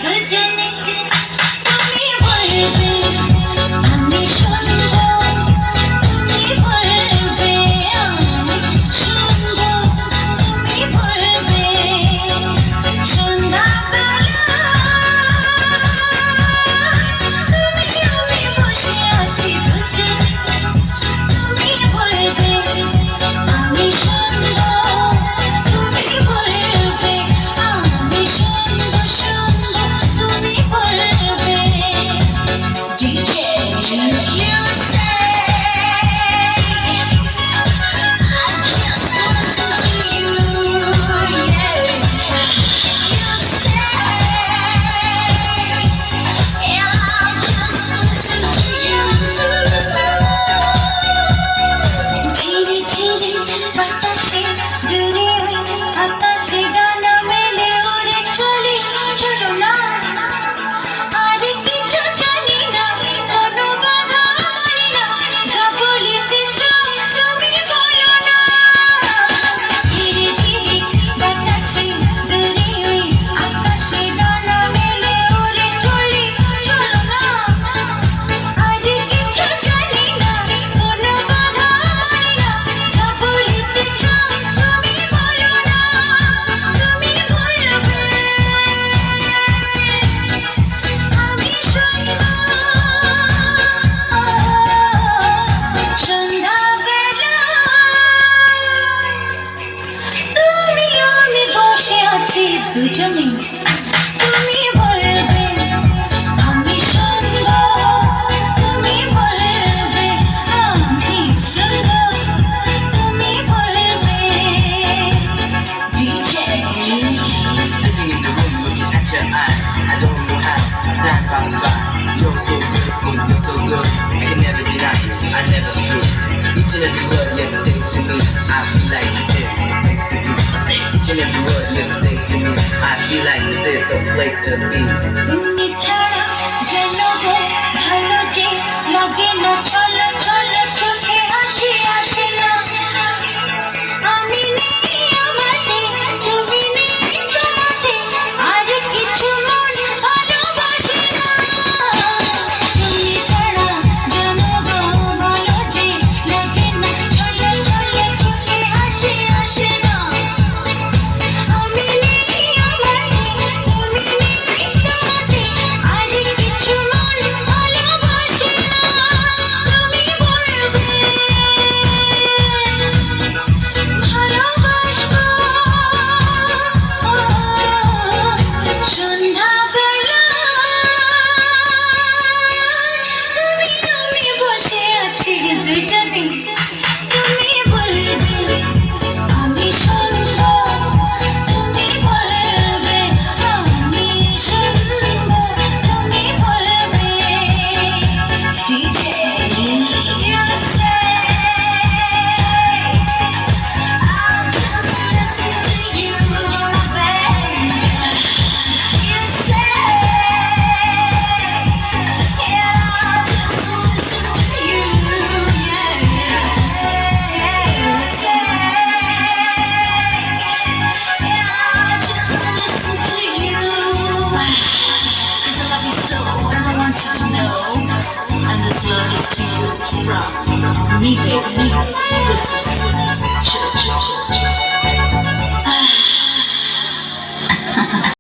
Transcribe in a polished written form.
দুজনে তুমি বলবে আমি সুন্দর তুমি বলবে আমি সুন্দর তুমি বলবে সন্ধ্যাবেলা তুমি আমি বসে আছি দুজনে তুমি বলবে আমি সুন্দর তুমি বলবে আমি সুন্দর সুন্দর তুমি বলবে DJ you say I just listen to you yeah you say yeah I just listen to you ঝিরি ঝিরি বাতাসে দূরে আকাশে ডানা মেলে উড়ে চলি চলো না আর কিছু জানি না কোনো বাধা মানি না যা বলিতে চাও তুমি বলো না ঝিরি ঝিরি বাতাসে দূরে আকাশে ডানা মেলে উড়ে চলি চলো না আর কিছু জানি না কোনো বাধা মানি না যা বলিতে চাও তুমি বলো না তুমি বলবে আমি শুনবো সন্ধ্যাবেলা তুমি আমি বসে আছি দুজনে তুমি বলবে আমি সুন্দর তুমি বলবে আমি সুন্দর তুমি বলবে DJ Sitting in the room looking at your eyes. I don't know how time passes by. You're so beautiful, you're so good. I can never deny you, I never do. Each and every word you say to me, I feel like this is next to you. Each and every word you say to me, I feel like this is the place to be. তুমি ছাড়া যেন গো ভালো যে লাগে না চলো চলো চোখে হাসি আসে না আমি নেই আমাতে তুমি নেই তোমাতে আর কিছু মন ভালোবাসে না তুমি ছাড়া যেন গো ভালো যে লাগে না চলো চলো চোখে হাসি আসে না আমি নেই আমাতে তুমি নেই তোমাতে আর কিছু মন ভালোবাসে না তুমি বলবে ভালোবাসবো সন্ধ্যাবেলা তুমি আমি বসে আছি দুজনে তুমি বলবে আমি সুন্দর তুমি বলবে আমি সুন্দর তুমি বলবে DJ you say I'll just listen to you baby you say yeah I'll just listen to you yeah you say yeah I'll just listen to you 'cause I love you so and I want you to know and this love is to you from me baby this is